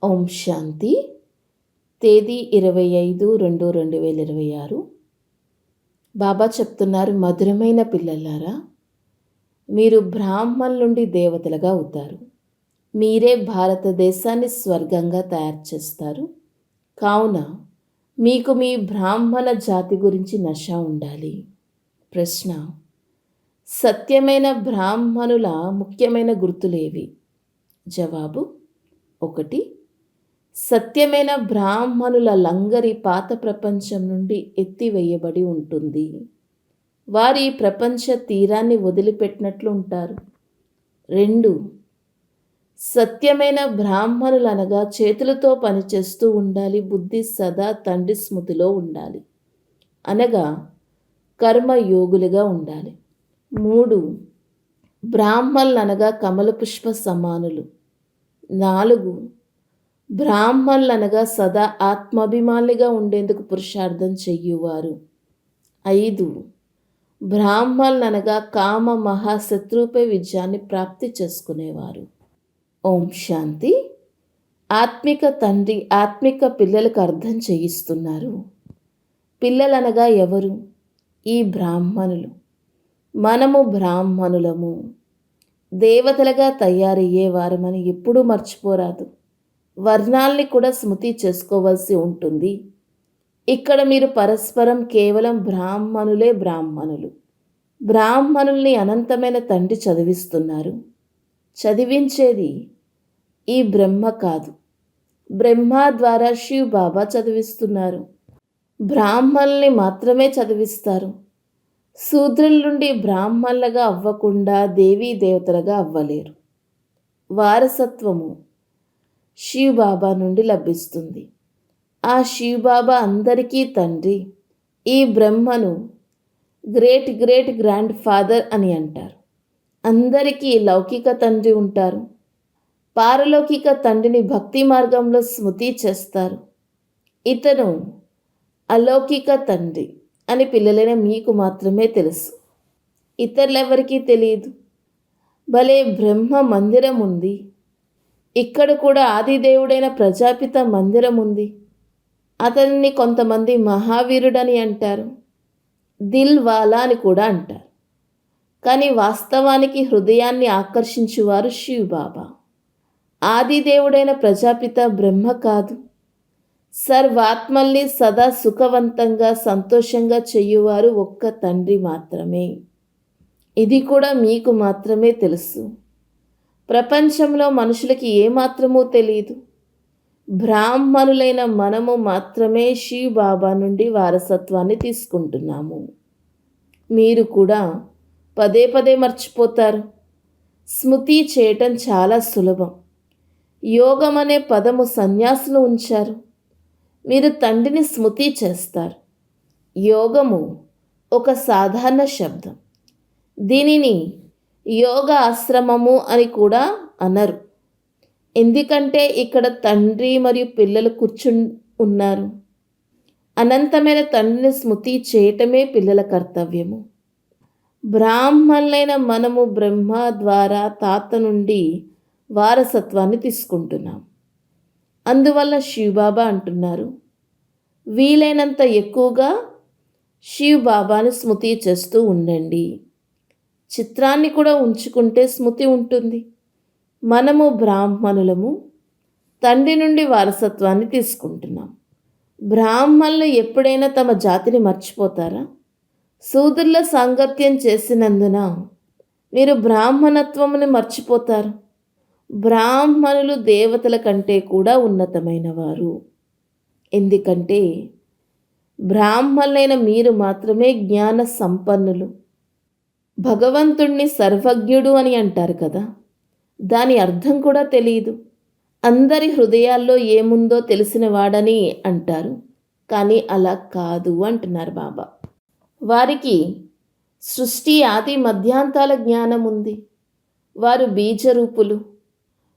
ఓం శాంతి. తేదీ 25/2/2026. బాబా చెప్తున్నారు, మధురమైన పిల్లలారా, మీరు బ్రాహ్మణ్ నుండి దేవతలుగా అవుతారు. మీరే భారతదేశాన్ని స్వర్గంగా తయారు చేస్తారు. కావున మీకు మీ బ్రాహ్మణ జాతి గురించి నష ఉండాలి. ప్రశ్న: సత్యమైన బ్రాహ్మణుల ముఖ్యమైన గుర్తులేవి? జవాబు: 1. సత్యమైన బ్రాహ్మణుల లంగరి పాత ప్రపంచం నుండి ఎత్తివేయబడి ఉంటుంది. వారి ప్రపంచ తీరాన్ని వదిలిపెట్టినట్లు ఉంటారు. 2. సత్యమైన బ్రాహ్మణులు అనగా చేతులతో పనిచేస్తూ ఉండాలి. బుద్ధి సదా తండ్రి స్మృతిలో ఉండాలి, అనగా కర్మయోగులుగా ఉండాలి. 3. బ్రాహ్మణులు అనగా కమల పుష్ప సమానులు. 4. బ్రాహ్మణులు అనగా సదా ఆత్మాభిమానులుగా ఉండేందుకు పురుషార్థం చెయ్యువారు. 5. బ్రాహ్మణులు అనగా కామ మహాశత్రువుపై విజయాన్ని ప్రాప్తి చేసుకునేవారు. ఓం శాంతి. ఆత్మిక తండ్రి ఆత్మిక పిల్లలకు అర్థం చేయిస్తున్నారు. పిల్లలనగా ఎవరు? ఈ బ్రాహ్మణులు. మనము బ్రాహ్మణులము, దేవతలుగా తయారయ్యేవారమని ఎప్పుడూ మర్చిపోరాదు. వర్ణాల్ని కూడా స్మృతి చేసుకోవాల్సి ఉంటుంది. ఇక్కడ మీరు పరస్పరం కేవలం బ్రాహ్మణులే బ్రాహ్మణులు. బ్రాహ్మణుల్ని అనంతమైన తండ్రి చదివిస్తున్నారు. చదివించేది ఈ బ్రహ్మ కాదు, బ్రహ్మ ద్వారా శివ్ బాబా చదివిస్తున్నారు. బ్రాహ్మణుల్ని మాత్రమే చదివిస్తారు. శూద్రుల నుండి బ్రాహ్మణులుగా అవ్వకుండా దేవీ దేవతలుగా అవ్వలేరు. వారసత్వము శివ్ బాబా నుండి లభిస్తుంది. ఆ శివ్ బాబా అందరికీ తండ్రి. ఈ బ్రహ్మను గ్రేట్ గ్రేట్ గ్రాండ్ ఫాదర్ అని అంటారు. అందరికీ లౌకిక తండ్రి ఉంటారు. పారలౌకిక తండ్రిని భక్తి మార్గంలో స్మృతి చేస్తారు. ఇతను అలౌకిక తండ్రి అని పిల్లలైన మీకు మాత్రమే తెలుసు, ఇతరులెవరికీ తెలియదు. భలే బ్రహ్మ మందిరం ఉంది. ఇక్కడ కూడా ఆదిదేవుడైన ప్రజాపిత మందిరం ఉంది. అతన్ని కొంతమంది మహావీరుడని అంటారు, దిల్ వాలా అని కూడా అంటారు. కానీ వాస్తవానికి హృదయాన్ని ఆకర్షించువారు శివ్ బాబా. ఆదిదేవుడైన ప్రజాపిత బ్రహ్మ కాదు. సర్వాత్మల్ని సదా సుఖవంతంగా సంతోషంగా చెయ్యువారు ఒక్క తండ్రి మాత్రమే. ఇది కూడా మీకు మాత్రమే తెలుసు. ప్రపంచంలో మనుషులకి ఏమాత్రమూ తెలియదు. బ్రాహ్మణులైన మనము మాత్రమే శివ్ బాబా నుండి వారసత్వాన్ని తీసుకుంటున్నాము. మీరు కూడా పదే పదే మర్చిపోతారు. స్మృతి చేయటం చాలా సులభం. యోగం అనే పదము సన్యాసులు ఉంచారు. మీరు తండ్రిని స్మృతి చేస్తారు. యోగము ఒక సాధారణ శబ్దం. దీనిని యోగ ఆశ్రమము అని కూడా అనరు. ఎందుకంటే ఇక్కడ తండ్రి మరియు పిల్లలు కూర్చుని ఉన్నారు. అనంతమైన తండ్రిని స్మృతి చేయటమే పిల్లల కర్తవ్యము. బ్రాహ్మణులైన మనము బ్రహ్మ ద్వారా తాత నుండి వారసత్వాన్ని తీసుకుంటున్నాం. అందువల్ల శివ్ బాబా అంటున్నారు, వీలైనంత ఎక్కువగా శివ్ బాబాను స్మృతి చేస్తూ ఉండండి. చిత్రాన్ని కూడా ఉంచుకుంటే స్మృతి ఉంటుంది. మనము బ్రాహ్మణులము, తండ్రి నుండి వారసత్వాన్ని తీసుకుంటున్నాం. బ్రాహ్మణులు ఎప్పుడైనా తమ జాతిని మర్చిపోతారా? శూద్రుల సాంగత్యం చేసినందున మీరు బ్రాహ్మణత్వముని మర్చిపోతారు. బ్రాహ్మణులు దేవతల కంటే కూడా ఉన్నతమైన వారు. ఎందుకంటే బ్రాహ్మణులైన మీరు మాత్రమే జ్ఞాన సంపన్నులు. భగవంతుణ్ణి సర్వజ్ఞుడు అని అంటారు కదా, దాని అర్థం కూడా తెలియదు. అందరి హృదయాల్లో ఏముందో తెలిసిన వాడని అంటారు, కానీ అలా కాదు అంటున్నారు బాబా. వారికి సృష్టి ఆది మధ్యాంతాల జ్ఞానం ఉంది. వారు బీజరూపులు,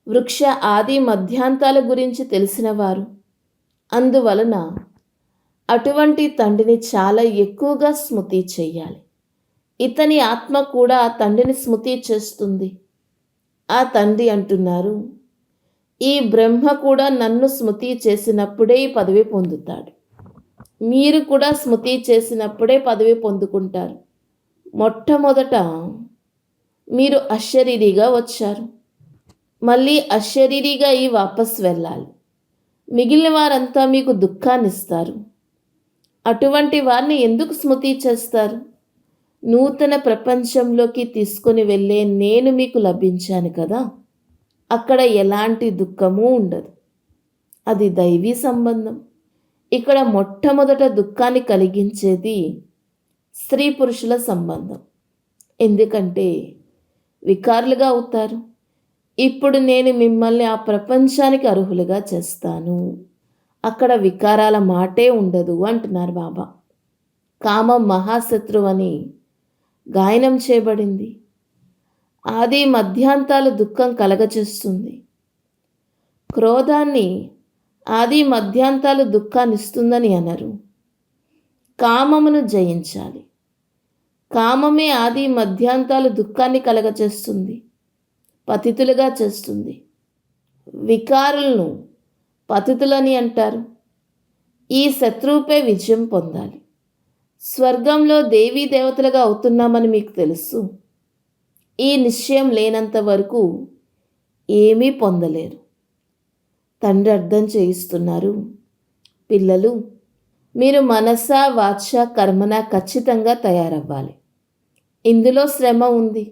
వృక్ష ఆది మధ్యాంతాల గురించి తెలిసినవారు. అందువలన అటువంటి తండ్రిని చాలా ఎక్కువగా స్మృతి చెయ్యాలి. ఇతని ఆత్మ కూడా ఆ తండ్రిని స్మృతి చేస్తుంది. ఆ తండ్రి అంటున్నారు, ఈ బ్రహ్మ కూడా నన్ను స్మృతి చేసినప్పుడే ఈ పదవి పొందుతాడు. మీరు కూడా స్మృతి చేసినప్పుడే పదవి పొందుకుంటారు. మొట్టమొదట మీరు అశరీరిగా వచ్చారు. మళ్ళీ అశరీరిగా అయి వాపస్ వెళ్ళాలి. మిగిలిన వారంతా మీకు దుఃఖాన్నిస్తారు. అటువంటి వారిని ఎందుకు స్మృతి చేస్తారు? నూతన ప్రపంచంలోకి తీసుకొని వెళ్ళే నేను మీకు లభించాను కదా, అక్కడ ఎలాంటి దుఃఖము ఉండదు. అది దైవీ సంబంధం. ఇక్కడ మొట్టమొదట దుఃఖాన్ని కలిగించేది స్త్రీ పురుషుల సంబంధం. ఎందుకంటే వికారులుగా అవుతారు. ఇప్పుడు నేను మిమ్మల్ని ఆ ప్రపంచానికి అర్హులుగా చేస్తాను, అక్కడ వికారాల మాటే ఉండదు అంటున్నారు బాబా. కామం మహాశత్రువు అని గాయనం చేయబడింది. ఆది మధ్యాంతాలు దుఃఖం కలగచేస్తుంది. క్రోధాన్ని ఆది మధ్యాంతాలు దుఃఖాన్ని ఇస్తుందని అనరు. కామమును జయించాలి. కామమే ఆది మధ్యాంతాలు దుఃఖాన్ని కలగచేస్తుంది, పతితులుగా చేస్తుంది. వికారులను పతితులని అంటారు. ఈ శత్రువుపై విజయం పొందాలి. స్వర్గంలో దేవీ దేవతలుగా అవుతున్నామని మీకు తెలుసు. ఈ నిశ్చయం లేనంత వరకు ఏమీ పొందలేరు. తండ్రి అర్థం చేయిస్తున్నారు. పిల్లలు, మీరు మనస వాచ కర్మన ఖచ్చితంగా తయారవ్వాలి. ఇందులో శ్రమ ఉంది.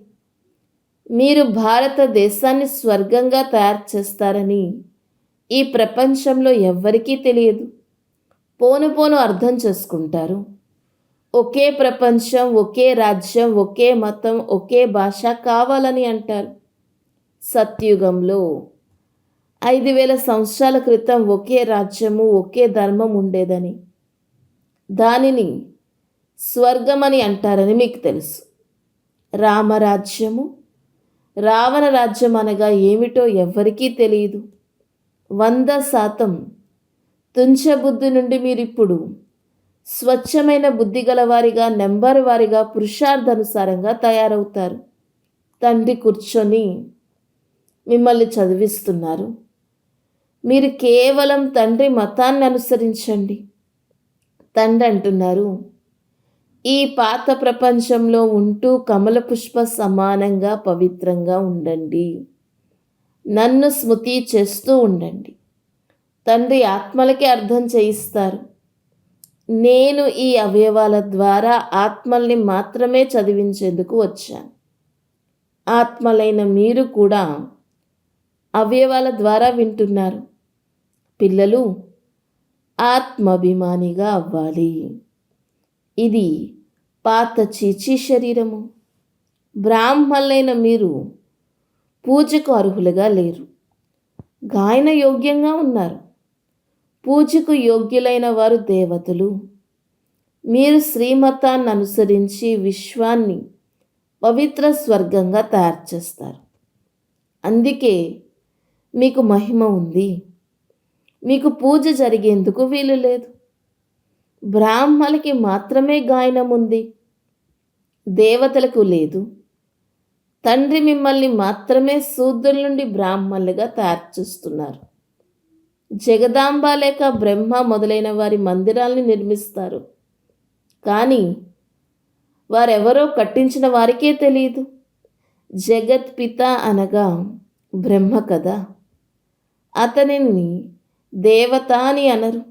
మీరు భారతదేశాన్ని స్వర్గంగా తయారు చేస్తారని ఈ ప్రపంచంలో ఎవ్వరికీ తెలియదు. పోను పోను అర్థం చేసుకుంటారు. ఒకే ప్రపంచం, ఒకే రాజ్యం, ఒకే మతం, ఒకే భాష కావాలని అంటారు. సత్యుగంలో 5000 సంవత్సరాల క్రితం ఒకే రాజ్యము, ఒకే ధర్మం ఉండేదని, దానిని స్వర్గమని అంటారని మీకు తెలుసు. రామరాజ్యము, రావణ రాజ్యం అనగా ఏమిటో ఎవ్వరికీ తెలియదు. 100% తుంచబుద్ధి నుండి మీరిప్పుడు స్వచ్ఛమైన బుద్ధి గలవారిగా, నెంబర్ వారిగా, పురుషార్థానుసారంగా తయారవుతారు. తండ్రి కూర్చొని మిమ్మల్ని చదివిస్తున్నారు. మీరు కేవలం తండ్రి మతాన్ని అనుసరించండి. తండ్రి అంటున్నారు, ఈ పాత ప్రపంచంలో ఉంటూ కమల పుష్ప సమానంగా పవిత్రంగా ఉండండి. నన్ను స్మృతి చేస్తూ ఉండండి. తండ్రి ఆత్మలకి అర్థం చేయిస్తారు. నేను ఈ అవయవాల ద్వారా ఆత్మల్ని మాత్రమే చదివించేందుకు వచ్చాను. ఆత్మలైన మీరు కూడా అవయవాల ద్వారా వింటున్నారు. పిల్లలు, ఆత్మాభిమానిగా అవ్వాలి. ఇది పాత చీచీ శరీరము. బ్రాహ్మణులైన మీరు పూజకు అర్హులుగా లేరు. గాయన యోగ్యంగా ఉన్నారు. పూజకు యోగ్యులైన వారు దేవతలు. మీరు శ్రీమతాన్ని అనుసరించి విశ్వాన్ని పవిత్ర స్వర్గంగా తయారు చేస్తారు. అందుకే మీకు మహిమ ఉంది. మీకు పూజ జరిగేందుకు వీలు లేదు. బ్రాహ్మణులకి మాత్రమే గాయనం ఉంది, దేవతలకు లేదు. తండ్రి మిమ్మల్ని మాత్రమే శూద్రుల నుండి బ్రాహ్మణులుగా తయారు చేస్తున్నారు. జగదాంబ లేక బ్రహ్మ మొదలైన వారి మందిరాల్ని నిర్మిస్తారు. కానీ వారెవరో కట్టించిన వారికే తెలియదు. జగత్పిత అనగా బ్రహ్మ కదా, అతనిని దేవత అని అనరు.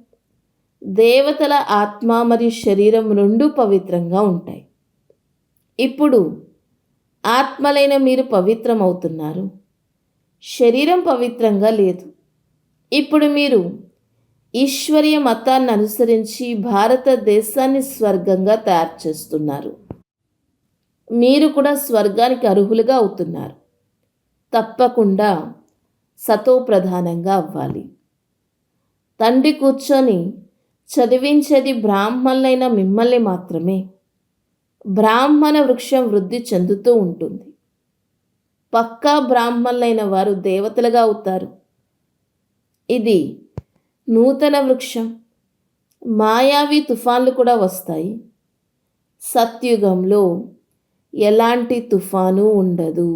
దేవతల ఆత్మ మరియు శరీరం రెండూ పవిత్రంగా ఉంటాయి. ఇప్పుడు ఆత్మలైన మీరు పవిత్రమవుతున్నారు. శరీరం పవిత్రంగా లేదు. ఇప్పుడు మీరు ఈశ్వరీయ మతాన్ని అనుసరించి భారతదేశాన్ని స్వర్గంగా తయారు చేస్తున్నారు. మీరు కూడా స్వర్గానికి అర్హులుగా అవుతున్నారు. తప్పకుండా సతోప్రధానంగా అవ్వాలి. తండ్రి కూర్చొని చదివించేది బ్రాహ్మణులైన మిమ్మల్ని మాత్రమే. బ్రాహ్మణ వృక్షం వృద్ధి చెందుతూ ఉంటుంది. పక్కా బ్రాహ్మణులైన వారు దేవతలుగా అవుతారు. ఇది నూతన వృక్షం. మాయావి తుఫాన్లు కూడా వస్తాయి. సత్యుగంలో ఎలాంటి తుఫాను ఉండదు.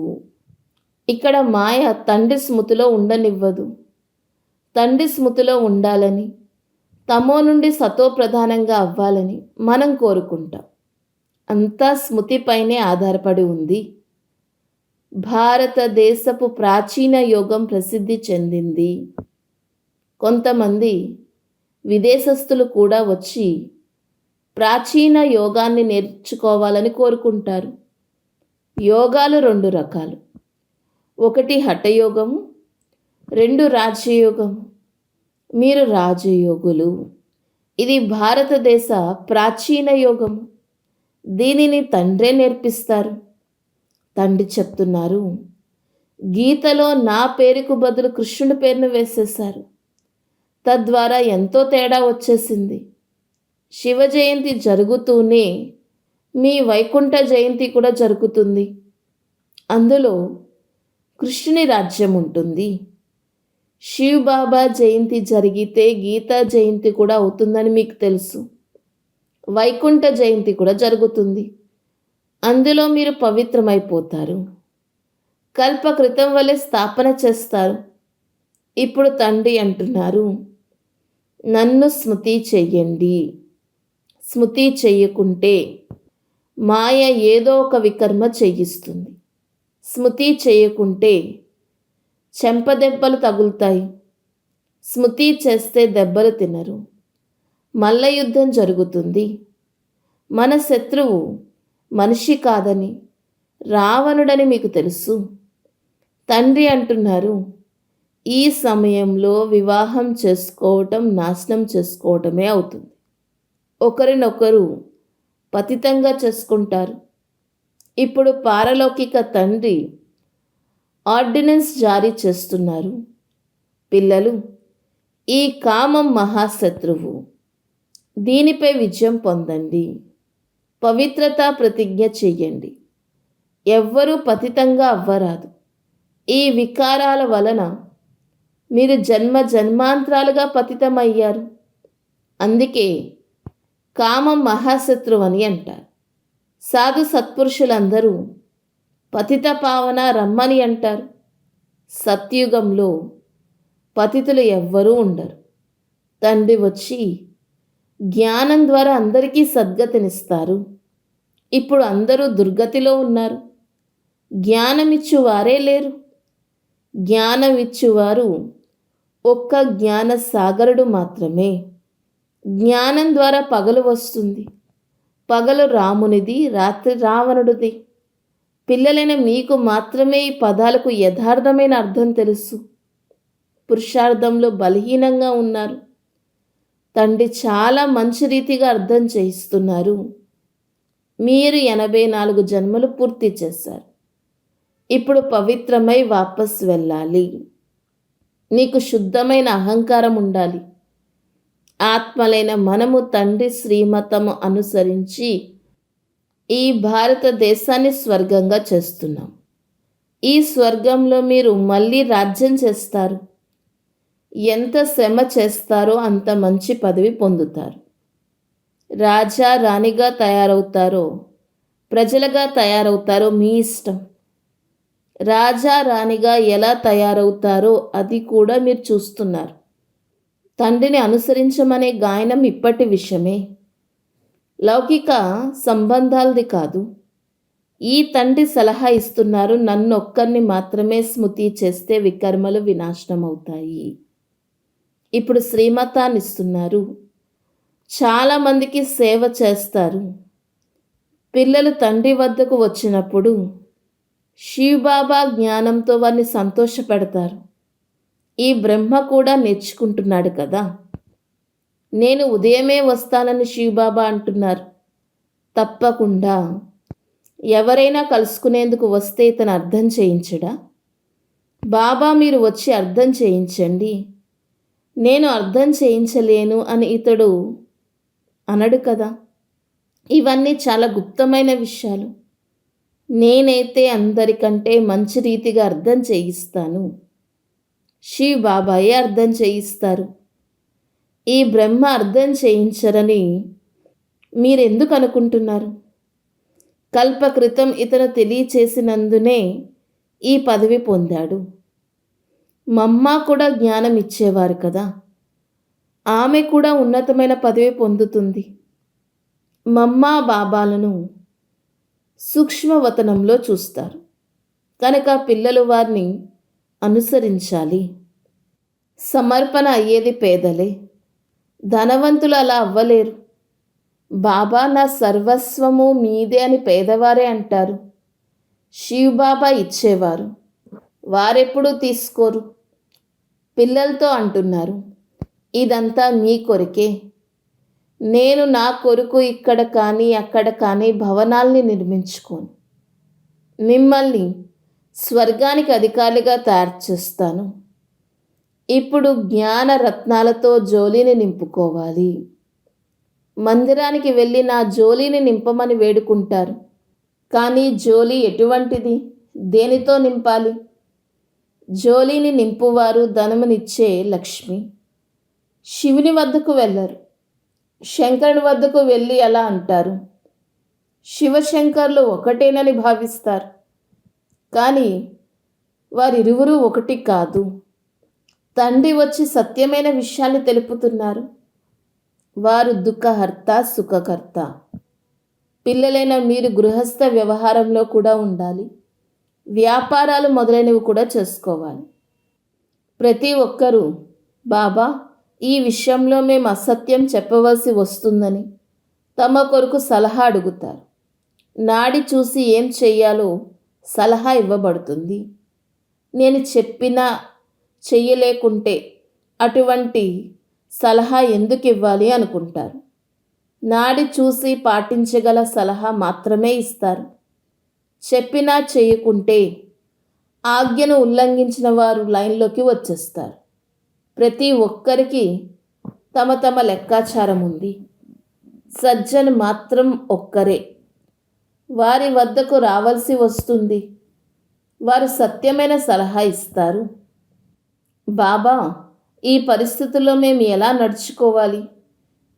ఇక్కడ మాయ తండ్రి స్మృతిలో ఉండనివ్వదు. తండ్రి స్మృతిలో ఉండాలని, తమో నుండి సతో ప్రధానంగా అవ్వాలని మనం కోరుకుంటాం. అంతా స్మృతిపైనే ఆధారపడి ఉంది. భారతదేశపు ప్రాచీన యోగం ప్రసిద్ధి చెందింది. కొంతమంది విదేశస్థులు కూడా వచ్చి ప్రాచీన యోగాన్ని నేర్చుకోవాలని కోరుకుంటారు. యోగాలు 2 రకాలు. ఒకటి హఠయోగము, 2 రాజయోగము. మీరు రాజయోగులు. ఇది భారతదేశ ప్రాచీన యోగము. దీనిని తండ్రే నేర్పిస్తారు. తండ్రి చెప్తున్నారు, గీతలో నా పేరుకు బదులు కృష్ణుడి పేరును వేసేశారు. తద్వారా ఎంతో తేడా వచ్చేసింది. శివ జయంతి జరుగుతూనే మీ వైకుంఠ జయంతి కూడా జరుగుతుంది. అందులో కృష్ణుని రాజ్యం ఉంటుంది. శివ్ బాబా జయంతి జరిగితే గీతా జయంతి కూడా అవుతుందని మీకు తెలుసు. వైకుంఠ జయంతి కూడా జరుగుతుంది. అందులో మీరు పవిత్రమైపోతారు. కల్పకృతం వలె స్థాపన చేస్తారు. ఇప్పుడు తండ్రి అంటున్నారు, నన్ను స్మృతి చెయ్యండి. స్మృతి చెయ్యకుంటే మాయ ఏదో ఒక వికర్మ చేయిస్తుంది. స్మృతి చేయకుంటే చెంపదెబ్బలు తగులుతాయి. స్మృతి చేస్తే దెబ్బలు తినరు. మల్ల యుద్ధం జరుగుతుంది. మన శత్రువు మనిషి కాదని, రావణుడని మీకు తెలుసు. తండ్రి అంటున్నారు, ఈ సమయంలో వివాహం చేసుకోవటం నాశనం చేసుకోవటమే అవుతుంది. ఒకరినొకరు పతితంగా చేసుకుంటారు. ఇప్పుడు పారలౌకిక తండ్రి ఆర్డినెన్స్ జారీ చేస్తున్నారు. పిల్లలు, ఈ కామం మహాశత్రువు. దీనిపై విజయం పొందండి. పవిత్రత ప్రతిజ్ఞ చెయ్యండి. ఎవ్వరూ పతితంగా అవ్వరాదు. ఈ వికారాల వలన మీరు జన్మ జన్మాంతరాలుగా పతితమయ్యారు. అందుకే కామం మహాశత్రువు అని అంటారు. సాధు సత్పురుషులందరూ పతిత పావన రమ్మని అంటారు. సత్యుగంలో పతితులు ఎవ్వరూ ఉండరు. తండ్రి వచ్చి జ్ఞానం ద్వారా అందరికీ సద్గతినిస్తారు. ఇప్పుడు అందరూ దుర్గతిలో ఉన్నారు. జ్ఞానమిచ్చువారే లేరు. జ్ఞానమిచ్చువారు ఒక్క జ్ఞాన సాగరుడు మాత్రమే. జ్ఞానం ద్వారా పగలు వస్తుంది. పగలు రామునిది, రాత్రి రావణుడిది. పిల్లలైన మీకు మాత్రమే ఈ పదాలకు యథార్థమైన అర్థం తెలుసు. పురుషార్థంలో బలహీనంగా ఉన్నారు. తండ్రి చాలా మంచి రీతిగా అర్థం చేయిస్తున్నారు. మీరు 84 జన్మలు పూర్తి చేశారు. ఇప్పుడు పవిత్రమై వాపస్ వెళ్ళాలి. నీకు శుద్ధమైన అహంకారం ఉండాలి. ఆత్మలైన మనము తండ్రి శ్రీమతము అనుసరించి ఈ భారతదేశాన్ని స్వర్గంగా చేస్తున్నాం. ఈ స్వర్గంలో మీరు మళ్ళీ రాజ్యం చేస్తారు. ఎంత శ్రమ చేస్తారో అంత మంచి పదవి పొందుతారు. రాజా రాణిగా తయారవుతారో ప్రజలుగా తయారవుతారో మీ ఇష్టం. రాజా రాణిగా ఎలా తయారవుతారో అది కూడా మీరు చూస్తున్నారు. తండ్రిని అనుసరించమనే గాయనం ఇప్పటి విషయమే, లౌకిక సంబంధాలది కాదు. ఈ తండ్రి సలహా ఇస్తున్నారు, నన్నొక్కరిని మాత్రమే స్మృతి చేస్తే వికర్మలు వినాశనం అవుతాయి. ఇప్పుడు శ్రీమతాన్ని ఇస్తున్నారు. చాలామందికి సేవ చేస్తారు. పిల్లలు తండ్రి వద్దకు వచ్చినప్పుడు శివబాబా జ్ఞానంతో వారిని సంతోషపెడతారు. ఈ బ్రహ్మ కూడా నేర్చుకుంటున్నాడు కదా. నేను ఉదయమే వస్తానని శివబాబా అంటున్నారు. తప్పకుండా ఎవరైనా కలుసుకునేందుకు వస్తే ఇతను అర్థం చేయించడా? బాబా మీరు వచ్చి అర్థం చేయించండి, నేను అర్థం చేయించలేను అని ఇతడు అనడు కదా. ఇవన్నీ చాలా గుప్తమైన విషయాలు. నేనైతే అందరికంటే మంచి రీతిగా అర్థం చేయిస్తాను. శివ్ బాబాయే అర్థం చేయిస్తారు. ఈ బ్రహ్మ అర్థం చేయించరని మీరెందుకు అనుకుంటున్నారు? కల్పకృతం ఇతను తెలియచేసినందునే ఈ పదవి పొందాడు. మమ్మ కూడా జ్ఞానం ఇచ్చేవారు కదా. ఆమె కూడా ఉన్నతమైన పదవి పొందుతుంది. మమ్మ బాబాలను సూక్ష్మవతనంలో చూస్తారు కనుక పిల్లలు వారిని అనుసరించాలి. సమర్పణ అయ్యేది పేదలే, ధనవంతులు అలా అవ్వలేరు. బాబా నా సర్వస్వము మీదే అని పేదవారే అంటారు. శివబాబా ఇచ్చేవారు, వారెప్పుడూ తీసుకోరు. పిల్లలతో అంటున్నారు, ఇదంతా మీ కొరకే. నేను నా కొరకు ఇక్కడ కానీ అక్కడ కానీ భవనాల్ని నిర్మించుకోను. మిమ్మల్ని స్వర్గానికి అధికారులుగా తయారు చేస్తాను. ఇప్పుడు జ్ఞాన రత్నాలతో జోలిని నింపుకోవాలి. మందిరానికి వెళ్ళి నా జోలిని నింపమని వేడుకుంటారు. కానీ జోలి ఎటువంటిది? దేనితో నింపాలి? జోలిని నింపువారు ధనమునిచ్చే లక్ష్మి. శివుని వద్దకు వెళ్ళరు, శంకరుని వద్దకు వెళ్ళి అలా అంటారు. శివశంకర్లు ఒకటేనని భావిస్తారు, కానీ వారిరువురు ఒకటి కాదు. తండ్రి వచ్చి సత్యమైన విషయాన్ని తెలుపుతున్నారు. వారు దుఃఖహర్త, సుఖకర్త. పిల్లలైన మీరు గృహస్థ వ్యవహారంలో కూడా ఉండాలి. వ్యాపారాలు మొదలైనవి కూడా చేసుకోవాలి. ప్రతి ఒక్కరూ బాబా ఈ విషయంలో మేము అసత్యం చెప్పవలసి వస్తుందని తమ కొరకు సలహా అడుగుతారు. నాడి చూసి ఏం చెయ్యాలో సలహా ఇవ్వబడుతుంది. నేను చెప్పినా చెయ్యలేకుంటే అటువంటి సలహా ఎందుకు ఇవ్వాలి అనుకుంటారు. నాడి చూసి పాటించగల సలహా మాత్రమే ఇస్తారు. చెప్పినా చేయకుంటే ఆజ్ఞను ఉల్లంఘించిన వారు లైన్లోకి వచ్చేస్తారు. ప్రతి ఒక్కరికి తమ తమ లెక్కాచారం ఉంది. సజ్జన్ మాత్రం ఒక్కరే. వారి వద్దకు రావాల్సి వస్తుంది. వారు సత్యమైన సలహా ఇస్తారు. బాబా ఈ పరిస్థితుల్లో మేము ఎలా నడుచుకోవాలి,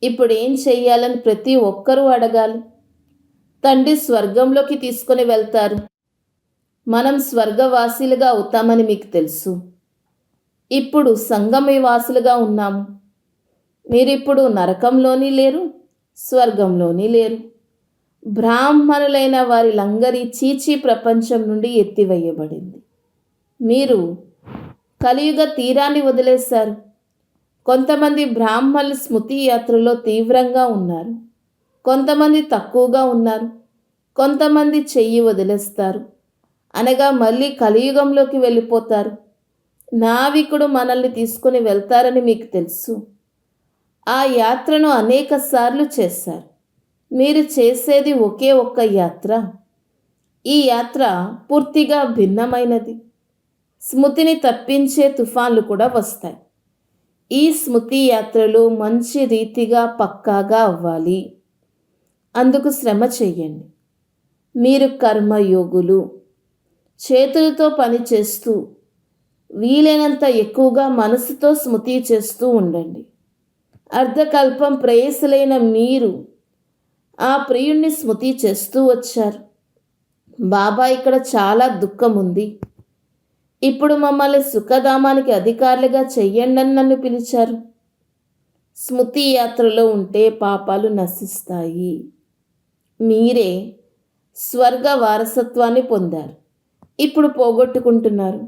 ఇప్పుడు ఏం చెయ్యాలని ప్రతి ఒక్కరూ అడగాలి. తండ్రి స్వర్గంలోకి తీసుకొని వెళ్తారు. మనం స్వర్గవాసులుగా అవుతామని మీకు తెలుసు. ఇప్పుడు సంగమవాసులుగా ఉన్నాము. మీరిప్పుడు నరకంలోని లేరు, స్వర్గంలోని లేరు. బ్రాహ్మణులైన వారి లంగరి చీచీ ప్రపంచం నుండి ఎత్తివేయబడింది. మీరు కలియుగ తీరాన్ని వదిలేశారు. కొంతమంది బ్రాహ్మణులు స్మృతి యాత్రలో తీవ్రంగా ఉన్నారు, కొంతమంది తక్కువగా ఉన్నారు, కొంతమంది చెయ్యి వదిలేస్తారు, అనగా మళ్ళీ కలియుగంలోకి వెళ్ళిపోతారు. నావికుడు మనల్ని తీసుకుని వెళ్తారని మీకు తెలుసు. ఆ యాత్రను అనేక సార్లు చేశారు. మీరు చేసేది ఒకే ఒక్క యాత్ర. ఈ యాత్ర పూర్తిగా భిన్నమైనది. స్మృతిని తప్పించే తుఫాన్లు కూడా వస్తాయి. ఈ స్మృతి యాత్రలు మంచి రీతిగా పక్కాగా అవ్వాలి. అందుకు శ్రమ చెయ్యండి. మీరు కర్మయోగులు. చేతులతో పని చేస్తూ వీలైనంత ఎక్కువగా మనసుతో స్మృతి చేస్తూ ఉండండి. అర్ధకల్పం ప్రేయసులైన మీరు ఆ ప్రియుణ్ణి స్మృతి చేస్తూ వచ్చారు. బాబా ఇక్కడ చాలా దుఃఖం ఉంది. ఇప్పుడు మమ్మల్ని సుఖధామానికి అధికారులుగా చెయ్యండని నన్ను పిలిచారు. స్మృతి యాత్రలో ఉంటే పాపాలు నశిస్తాయి. మీరే స్వర్గ వారసత్వాన్ని పొందారు, ఇప్పుడు పోగొట్టుకుంటున్నారు.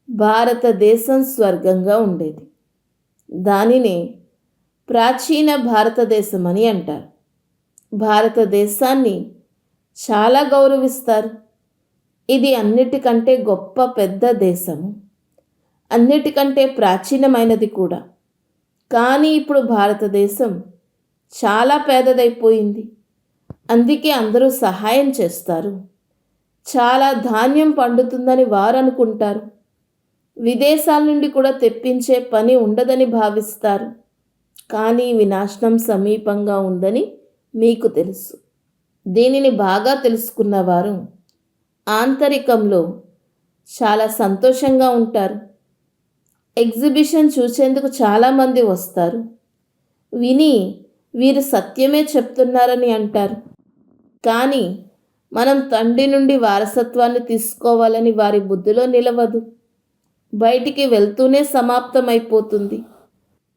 భారతదేశం స్వర్గంగా ఉండేది. దానినే ప్రాచీన భారతదేశం అని అంటారు. భారతదేశాన్ని చాలా గౌరవిస్తారు. ఇది అన్నిటికంటే గొప్ప పెద్ద దేశము, అన్నిటికంటే ప్రాచీనమైనది కూడా. కానీ ఇప్పుడు భారతదేశం చాలా పేదదైపోయింది. అందుకే అందరూ సహాయం చేస్తారు. చాలా ధాన్యం పండుతుందని వారు అనుకుంటారు. విదేశాల నుండి కూడా తెప్పించే పని ఉండదని భావిస్తారు. కానీ వినాశనం సమీపంగా ఉందని మీకు తెలుసు. దీనిని బాగా తెలుసుకున్నవారు ఆంతరికంలో చాలా సంతోషంగా ఉంటారు. ఎగ్జిబిషన్ చూసేందుకు చాలామంది వస్తారు. విని వీరు సత్యమే చెప్తున్నారని అంటారు. కానీ మనం తండ్రి నుండి వారసత్వాన్ని తీసుకోవాలని వారి బుద్ధిలో నిలవదు. బయటికి వెళ్తూనే సమాప్తమైపోతుంది.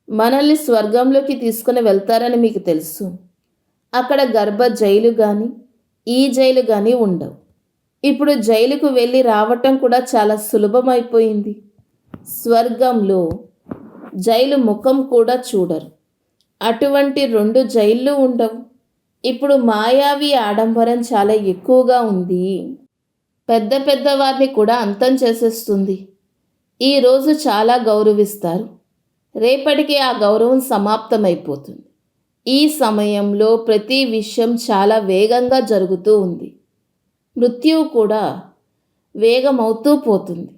మనల్ని స్వర్గంలోకి తీసుకుని వెళ్తారని మీకు తెలుసు. అక్కడ గర్భ జైలు కానీ ఈ జైలు కానీ ఉండవు. ఇప్పుడు జైలుకు వెళ్ళి రావటం కూడా చాలా సులభమైపోయింది. స్వర్గంలో జైలు ముఖం కూడా చూడరు. అటువంటి 2 జైళ్ళు ఉండవు. ఇప్పుడు మాయావి ఆడంబరం చాలా ఎక్కువగా ఉంది. పెద్ద పెద్ద వారిని కూడా అంతం చేసేస్తుంది. ఈరోజు చాలా గౌరవిస్తారు, రేపటికి ఆ గౌరవం సమాప్తమైపోతుంది. ఈ సమయంలో ప్రతి విషయం చాలా వేగంగా జరుగుతూ ఉంది. మృత్యువు కూడా వేగమవుతూ పోతుంది.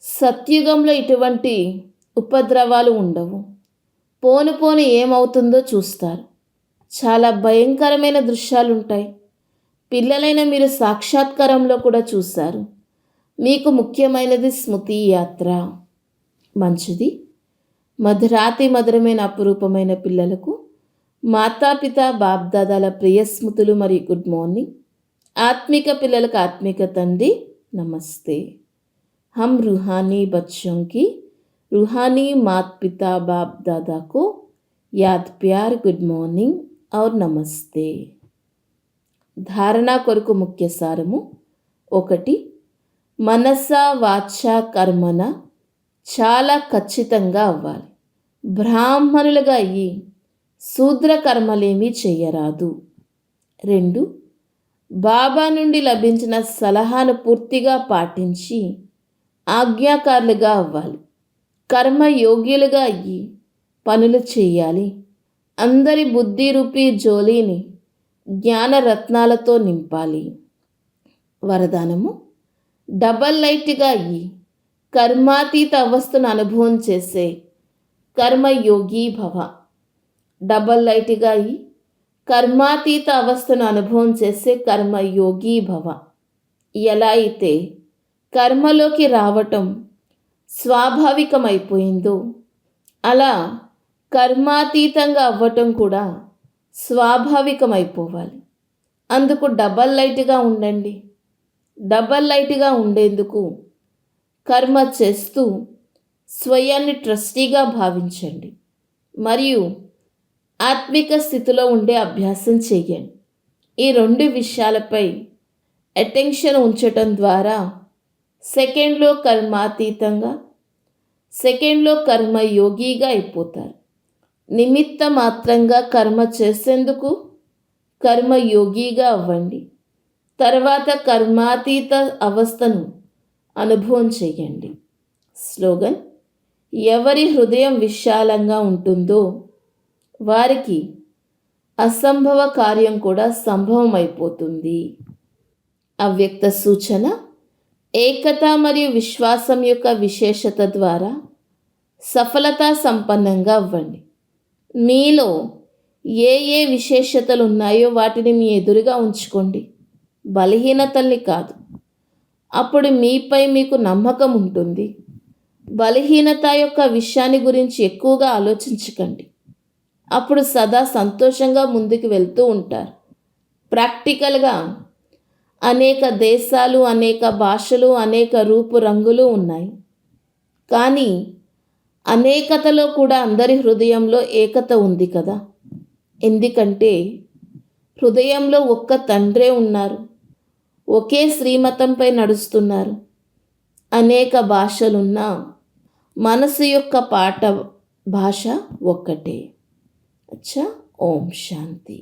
సత్యుగంలో ఇటువంటి ఉపద్రవాలు ఉండవు. పోను పోను ఏమవుతుందో చూస్తారు. చాలా భయంకరమైన దృశ్యాలుంటాయి. పిల్లలైన మీరు సాక్షాత్కారంలో కూడా చూశారు. మీకు ముఖ్యమైనది స్మృతి యాత్ర. మంచిది. మధురాతి మధురమైన అపురూపమైన పిల్లలకు మాతాపిత బాప్దాదాల ప్రియ స్మృతులు మరియు గుడ్ మార్నింగ్. ఆత్మిక పిల్లలకు ఆత్మిక తండ్రి నమస్తే. हम रूहानी बच्चों की रूहानी माता पिता बाप दादा को याद प्यार गुड మార్నింగ్ और నమస్తే. ధారణ కొరకు ముఖ్య సారము 1. మనస వాచ కర్మన చాలా ఖచ్చితంగా అవ్వాలి. బ్రాహ్మణులుగా అయ్యి శూద్ర కర్మలేమీ చెయ్యరాదు. 2. బాబా నుండి లభించిన సలహాను పూర్తిగా పాటించి ఆజ్ఞాకారులుగా అవ్వాలి. కర్మయోగ్యులుగా అయ్యి పనులు చేయాలి. అందరి బుద్ధి రూపీ జోలీని జ్ఞానరత్నాలతో నింపాలి. వరదానము: డబల్ లైట్గా అయ్యి కర్మాతీత అవస్థను అనుభవం చేసే కర్మయోగి భవ. డబల్ లైట్గా అయ్యి కర్మాతీత అవస్థను అనుభవం చేసే కర్మయోగి భవ. ఎలా అయితే కర్మలోకి రావటం స్వాభావికమైపోయిందో అలా కర్మాతీతంగా అవ్వటం కూడా స్వాభావికమైపోవాలి. అందుకు డబల్ లైట్గా ఉండండి. డబల్ లైట్గా ఉండేందుకు కర్మ చేస్తూ స్వయాన్ని ట్రస్టీగా భావించండి మరియు ఆత్మిక స్థితిలో ఉండే అభ్యాసం చేయండి. ఈ 2 విషయాలపై అటెన్షన్ ఉంచటం ద్వారా సెకండ్లో కర్మాతీతంగా, సెకండ్లో కర్మయోగిగా అయిపోతారు. నిమిత్త మాత్రంగా కర్మ చేసేందుకు కర్మయోగిగా అవ్వండి. తర్వాత కర్మాతీత అవస్థను అనుభవం చేయండి. స్లోగన్: ఎవరి హృదయం విశాలంగా ఉంటుందో వారికి అసంభవ కార్యం కూడా సంభవమైపోతుంది. అవ్యక్త సూచన: ఏకత మరియు విశ్వాసం యొక్క విశేషత ద్వారా సఫలతా సంపన్నంగా అవ్వండి. మీలో ఏ ఏ విశేషతలు ఉన్నాయో వాటిని మీ ఎదురుగా ఉంచుకోండి, బలహీనతల్ని కాదు. అప్పుడు మీపై మీకు నమ్మకం ఉంటుంది. బలహీనత యొక్క విషయాన్ని గురించి ఎక్కువగా ఆలోచించకండి. అప్పుడు సదా సంతోషంగా ముందుకు వెళ్తూ ఉంటారు. ప్రాక్టికల్గా అనేక దేశాలు, అనేక భాషలు, అనేక రూపు రంగులు ఉన్నాయి. కానీ అనేకతలో కూడా అందరి హృదయంలో ఏకత ఉంది కదా. ఎందుకంటే హృదయంలో ఒక్క తండ్రే ఉన్నారు. ఒకే శ్రీమతంపై నడుస్తున్నారు. అనేక భాషలున్నా మనసు యొక్క భాష ఒక్కటే. అచ్చా. ఓం శాంతి.